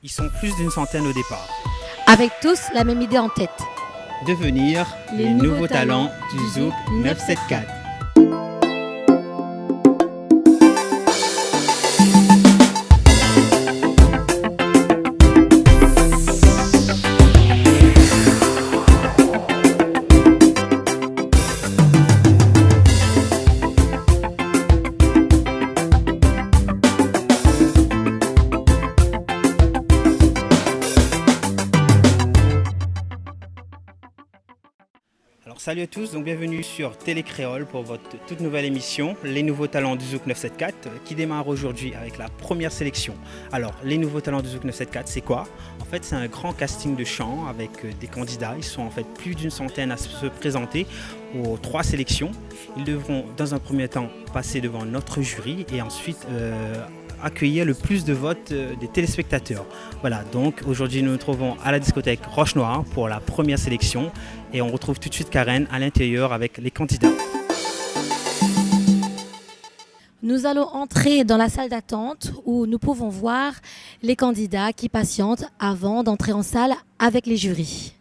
Ils sont plus d'une centaine au départ. Avec tous la même idée en tête. Devenir les nouveaux talents du Zouk 974. Alors salut à tous, donc bienvenue sur Télé Créole pour votre toute nouvelle émission, Les Nouveaux Talents du Zouk 974, qui démarre aujourd'hui avec la première sélection. Alors, Les Nouveaux Talents du Zouk 974, c'est quoi? En fait, c'est un grand casting de chant avec des candidats. Ils sont en fait plus d'une centaine à se présenter aux 3 sélections. Ils devront, dans un premier temps, passer devant notre jury et ensuite accueillir le plus de votes des téléspectateurs. Voilà, donc aujourd'hui nous nous trouvons à la discothèque Roche Noire pour la première sélection et on retrouve tout de suite Karen à l'intérieur avec les candidats. Nous allons entrer dans la salle d'attente où nous pouvons voir les candidats qui patientent avant d'entrer en salle avec les jurys.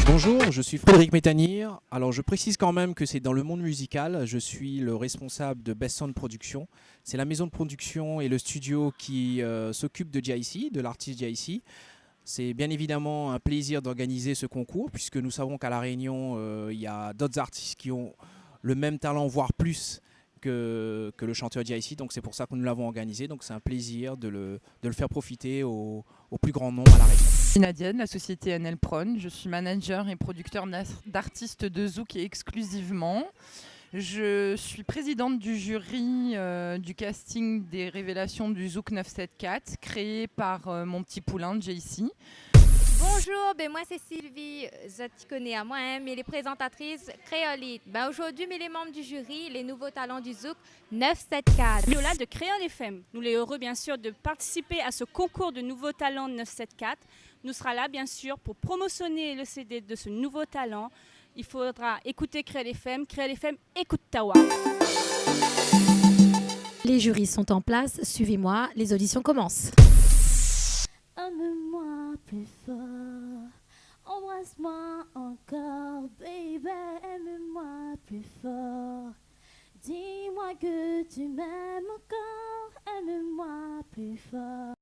Bonjour, je suis Frédéric Métanir. Alors je précise quand même que c'est dans le monde musical. Je suis le responsable de Best Sound Production. C'est la maison de production et le studio qui s'occupe de JC, de l'artiste JC. C'est bien évidemment un plaisir d'organiser ce concours puisque nous savons qu'à La Réunion, il y a d'autres artistes qui ont le même talent, voire plus que le chanteur JC. Donc c'est pour ça que nous l'avons organisé. Donc c'est un plaisir de le faire profiter au plus grand nombre à La Réunion. Je suis Nadiane, la société NL Prone. Je suis manager et producteur d'artistes de Zouk et exclusivement. Je suis présidente du jury du casting des révélations du Zouk 974, créé par mon petit poulain JC. Bonjour, moi c'est Sylvie, je te connais à moi, mais les présentatrices créolites. Aujourd'hui, les membres du jury, les nouveaux talents du Zouk 974. Viola de Créole FM. Nous les heureux bien sûr de participer à ce concours de nouveaux talents 974. Nous serons là bien sûr pour promotionner le CD de ce nouveau talent. Il faudra écouter Créole FM, écoute Tawa. Les jurys sont en place, suivez-moi, les auditions commencent. Aime-moi plus fort, embrasse-moi encore, baby, aime-moi plus fort. Dis-moi que tu m'aimes encore, aime-moi plus fort.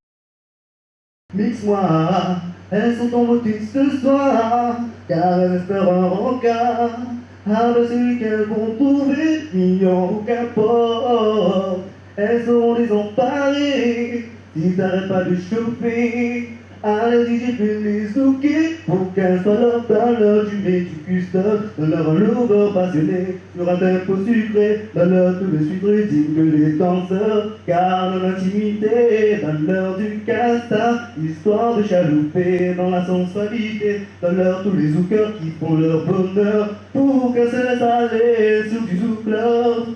Mixe-moi, elles sont en motus ce soir, car elles espèrent un rencard, avec celui qu'elles vont trouver, mignon ou qu'importe. Elles seront désemparées, si t'arrêtes pas de chauffer. Allez-y, j'ai fait les zouker, pour qu'elles soient leur valeur, tu mets du custom, donne-leur un lover passionné, sur un tempo sucré, donne-leur tout de suite rythme que les danseurs, car dans l'intimité, donne-leur du casta, histoire de chalouper dans la sensualité, donne-leur tous les zoukers qui font leur bonheur, pour qu'elles se laissent aller sur du zouk love.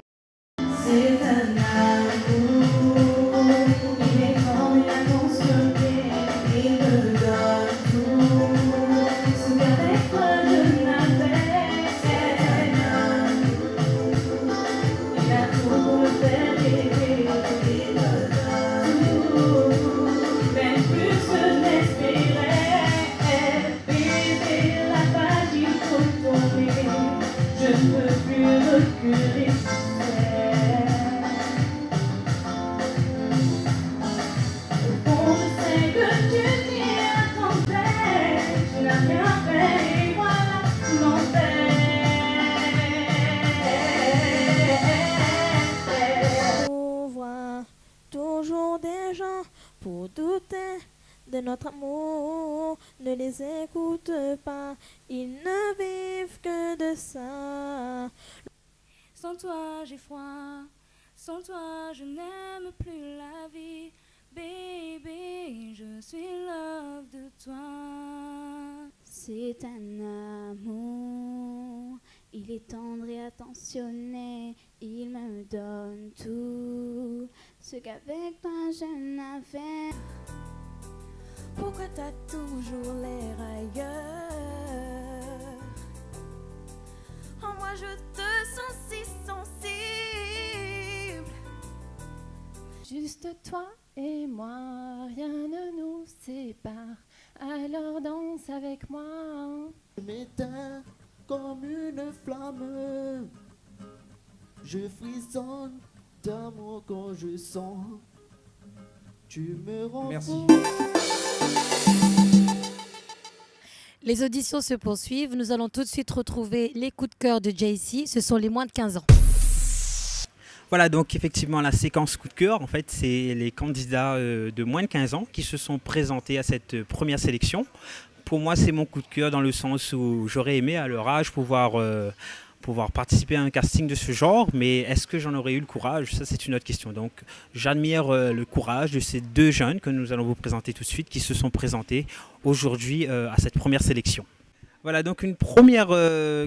C'est un amour, il est grand, il a consommé, il me donne tout, ce qu'avec toi je n'avais. C'est un amour, il a tout pour me faire rêver, il me donne tout, même plus que je n'espérais. Bébé, la page il faut tourner, je ne peux plus reculer. Toujours des gens pour douter de notre amour, ne les écoute pas, ils ne vivent que de ça. Sans toi j'ai froid, sans toi je n'aime plus la vie, baby, je suis love de toi. C'est un amour, il est tendre et attentionné, il me donne tout ce qu'avec toi je n'avais. Pourquoi t'as toujours l'air ailleurs? En moi je te sens si sensible. Juste toi et moi, rien ne nous sépare. Alors danse avec moi. Je m'éteins comme une flamme. Je frissonne d'amour quand je sens. Tu me rends Merci. fou. Les auditions se poursuivent. Nous allons tout de suite retrouver les coups de cœur de JC. Ce sont les moins de 15 ans. Voilà, donc effectivement, la séquence coup de cœur, en fait, c'est les candidats de moins de 15 ans qui se sont présentés à cette première sélection. Pour moi, c'est mon coup de cœur dans le sens où j'aurais aimé, à leur âge, pouvoir participer à un casting de ce genre, mais est-ce que j'en aurais eu le courage? Ça, c'est une autre question. Donc, j'admire le courage de ces deux jeunes que nous allons vous présenter tout de suite, qui se sont présentés aujourd'hui à cette première sélection. Voilà, donc une première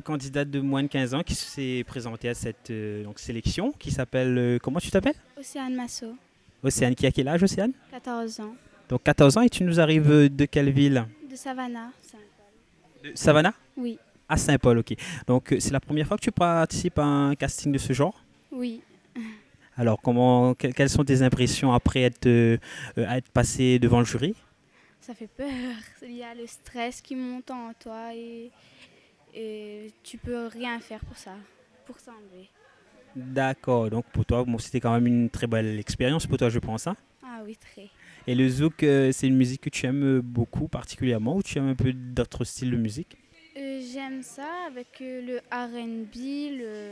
candidate de moins de 15 ans qui s'est présentée à cette sélection, qui s'appelle, comment tu t'appelles? Océane Massot, Océane, qui a quel âge, Océane? 14 ans, Donc 14 ans, et tu nous arrives de quelle ville? de Savannah. De Savannah? Oui, À Saint-Paul, ok. Donc c'est la première fois que tu participes à un casting de ce genre? oui. Alors, quelles sont tes impressions après être passé devant le jury? Ça fait peur. Il y a le stress qui monte en toi et tu peux rien faire pour s'enlever. D'accord, donc pour toi, bon, c'était quand même une très belle expérience pour toi, je pense. Hein? Ah oui, très. Et le zouk, c'est une musique que tu aimes beaucoup particulièrement, ou tu aimes un peu d'autres styles de musique? J'aime ça avec le R&B,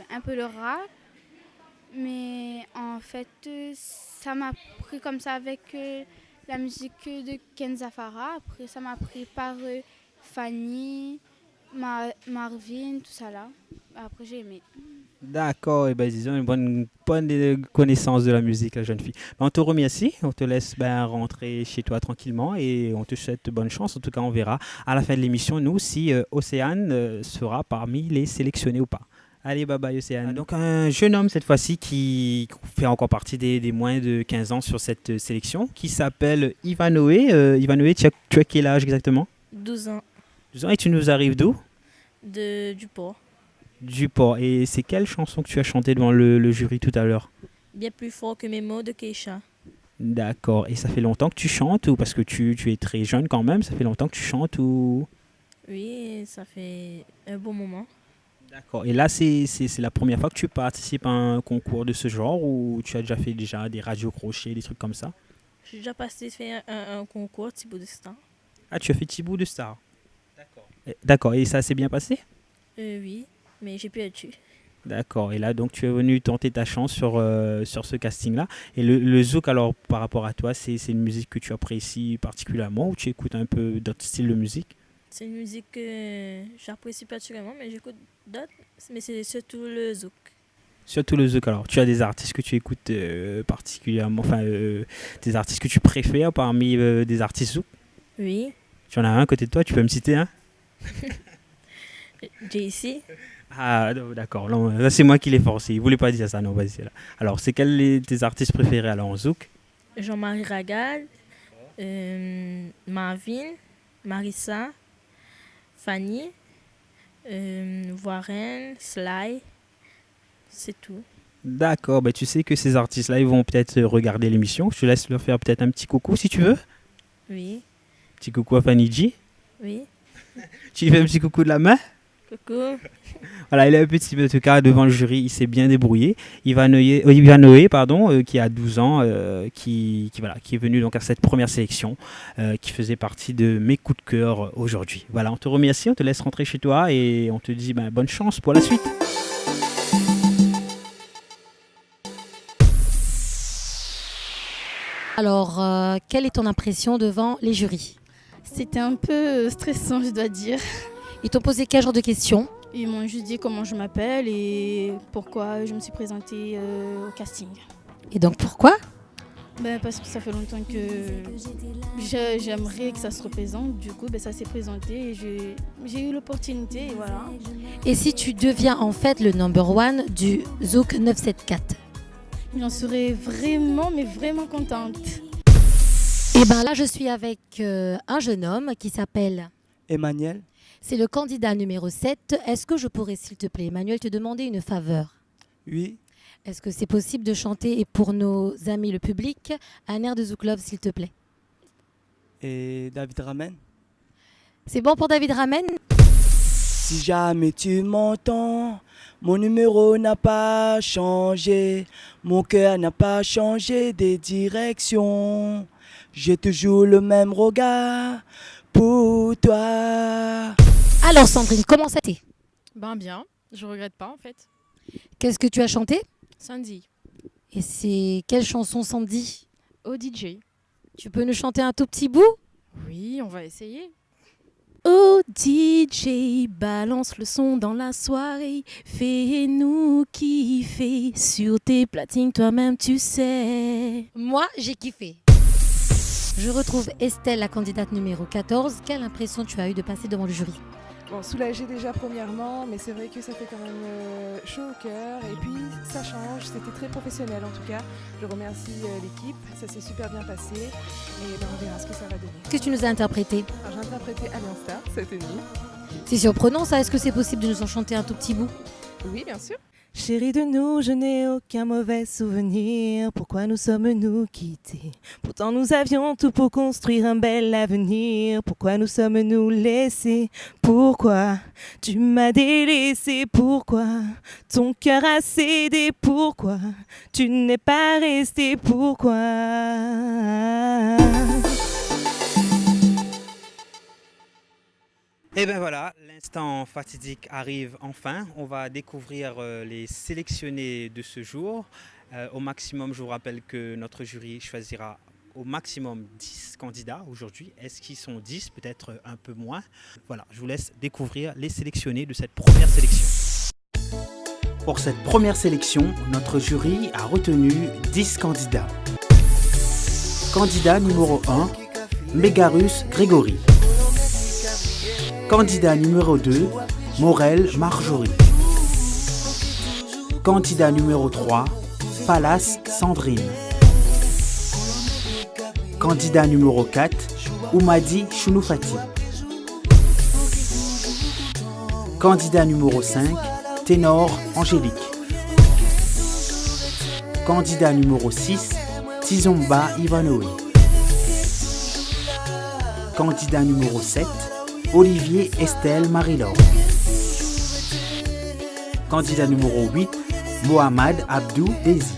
un peu le rap. Mais en fait, ça m'a pris comme ça avec la musique de Kenza Farah. Après, ça m'a pris par Fanny, Marvin, tout ça là. Après, j'ai aimé. D'accord, et ben disons une bonne connaissance de la musique, la jeune fille. Ben, on te remercie, on te laisse rentrer chez toi tranquillement et on te souhaite bonne chance. En tout cas, on verra à la fin de l'émission, nous, si Océane sera parmi les sélectionnés ou pas. Allez, bye bye Océane. Donc un jeune homme cette fois-ci qui fait encore partie des moins de 15 ans sur cette sélection, qui s'appelle Ivanoé. Ivanoé, tu as quel âge exactement? 12 ans. 12 ans, et tu nous arrives d'où? Du port. Du port. Et c'est quelle chanson que tu as chantée devant le jury tout à l'heure? Bien plus fort que mes mots de Keisha. D'accord. Et ça fait longtemps que tu chantes, ou parce que tu es très jeune quand même, ça fait longtemps que tu chantes ou... Oui, ça fait un bon moment. D'accord. Et là, c'est la première fois que tu participes à un concours de ce genre, ou tu as déjà fait des radios crochets, des trucs comme ça? J'ai déjà passé faire un concours Thibaut de Star. Ah, tu as fait Thibaut de Star. D'accord. D'accord. Et ça s'est bien passé? Oui, mais j'ai perdu. D'accord. Et là, donc, tu es venu tenter ta chance sur ce casting-là. Et le zouk, alors, par rapport à toi, c'est une musique que tu apprécies particulièrement, ou tu écoutes un peu d'autres styles de musique? C'est une musique que j'apprécie particulièrement, mais j'écoute d'autres, mais c'est surtout le zouk. Surtout le zouk, alors. Tu as des artistes que tu écoutes particulièrement, enfin, des artistes que tu préfères parmi des artistes zouk? Oui. Tu en as un à côté de toi, tu peux me citer un? JC. Ah, d'accord. Non, là, c'est moi qui l'ai forcé. Il ne voulait pas dire ça, non, vas-y. Là. Alors, c'est quels tes artistes préférés alors en zouk? Jean-Marie Ragal, Marvin, Marissa, Fanny, Warren, Sly, c'est tout. D'accord, tu sais que ces artistes-là, ils vont peut-être regarder l'émission. Je te laisse leur faire peut-être un petit coucou si tu veux. Oui. Petit coucou à Fanny G. Oui. Tu lui fais un petit coucou de la main? Coucou. Voilà, il est un petit peu, en tout cas, devant le jury, il s'est bien débrouillé. Ivanoé, qui a 12 ans, qui est venu donc à cette première sélection, qui faisait partie de mes coups de cœur aujourd'hui. Voilà, on te remercie, on te laisse rentrer chez toi et on te dit bonne chance pour la suite. Alors, quelle est ton impression devant les jurys? C'était un peu stressant, je dois dire. Ils t'ont posé quel genre de questions? Ils m'ont juste dit comment je m'appelle et pourquoi je me suis présentée au casting. Et donc pourquoi? Parce que ça fait longtemps que j'aimerais que ça se représente. Du coup, ça s'est présenté et j'ai eu l'opportunité. Et voilà. Et si tu deviens en fait le number one du Zouk 974? J'en serais vraiment, mais vraiment contente. Et bien là, je suis avec un jeune homme qui s'appelle Emmanuel. C'est le candidat numéro 7. Est-ce que je pourrais, s'il te plaît, Emmanuel, te demander une faveur? Oui. Est-ce que c'est possible de chanter, et pour nos amis, le public, un air de Zouk Love, s'il te plaît? Et David Ramen. C'est bon pour David Ramen? Si jamais tu m'entends, mon numéro n'a pas changé, mon cœur n'a pas changé des directions. J'ai toujours le même regard pour toi. Alors Sandrine, comment ça t'est? Bien, je regrette pas en fait. Qu'est-ce que tu as chanté? Sandy. Et c'est quelle chanson, Sandy? Au DJ. Tu peux nous chanter un tout petit bout? Oui, on va essayer. Oh DJ, balance le son dans la soirée, fais-nous kiffer sur tes platines, toi-même tu sais. Moi, j'ai kiffé. Je retrouve Estelle, la candidate numéro 14. Quelle impression tu as eu de passer devant le jury? Bon, soulagée déjà premièrement, mais c'est vrai que ça fait quand même chaud au cœur. Et puis ça change, c'était très professionnel en tout cas. Je remercie l'équipe, ça s'est super bien passé. Et on verra ce que ça va donner. Qu'est-ce que tu nous as interprété? Alors, j'ai interprété Alliance Star cette nuit. C'est surprenant ça, est-ce que c'est possible de nous en chanter un tout petit bout? Oui, bien sûr. Chérie de nous, je n'ai aucun mauvais souvenir. Pourquoi nous sommes-nous quittés? Pourtant nous avions tout pour construire un bel avenir. Pourquoi nous sommes-nous laissés? Pourquoi tu m'as délaissé? Pourquoi ton cœur a cédé? Pourquoi tu n'es pas resté? Pourquoi? Et bien voilà, l'instant fatidique arrive enfin. On va découvrir les sélectionnés de ce jour. Au maximum, je vous rappelle que notre jury choisira au maximum 10 candidats aujourd'hui. Est-ce qu'ils sont 10? Peut-être un peu moins. Voilà, je vous laisse découvrir les sélectionnés de cette première sélection. Pour cette première sélection, notre jury a retenu 10 candidats. Candidat numéro 1, Mégarus Grégory. Candidat numéro 2, Morel Marjorie. Candidat numéro 3, Palace Sandrine. Candidat numéro 4, Oumadi Chounoufati. Candidat numéro 5, Ténor Angélique. Candidat numéro 6, Tizomba Ivanoé. Candidat numéro 7, Olivier Estelle Marie-Laure. Candidat numéro 8, Mohamed Abdou Desi.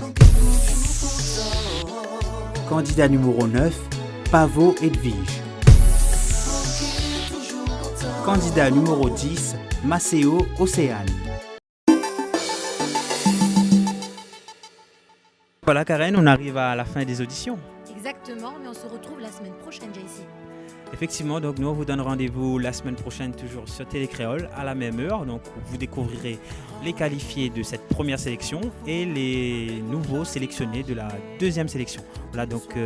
Candidat numéro 9, Pavo Edwige. Candidat numéro 10, Maceo Océane. Voilà Karen, on arrive à la fin des auditions. Exactement, mais on se retrouve la semaine prochaine, JC. Effectivement, donc nous on vous donne rendez-vous la semaine prochaine toujours sur Télé Créole à la même heure. Donc vous découvrirez les qualifiés de cette première sélection et les nouveaux sélectionnés de la deuxième sélection. Voilà donc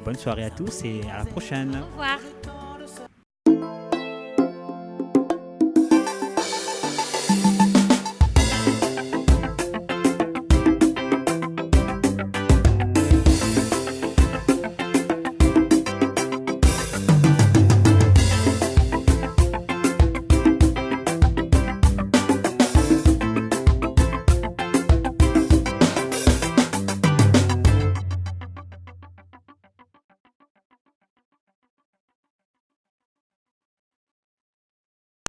bonne soirée à tous et à la prochaine. Au revoir.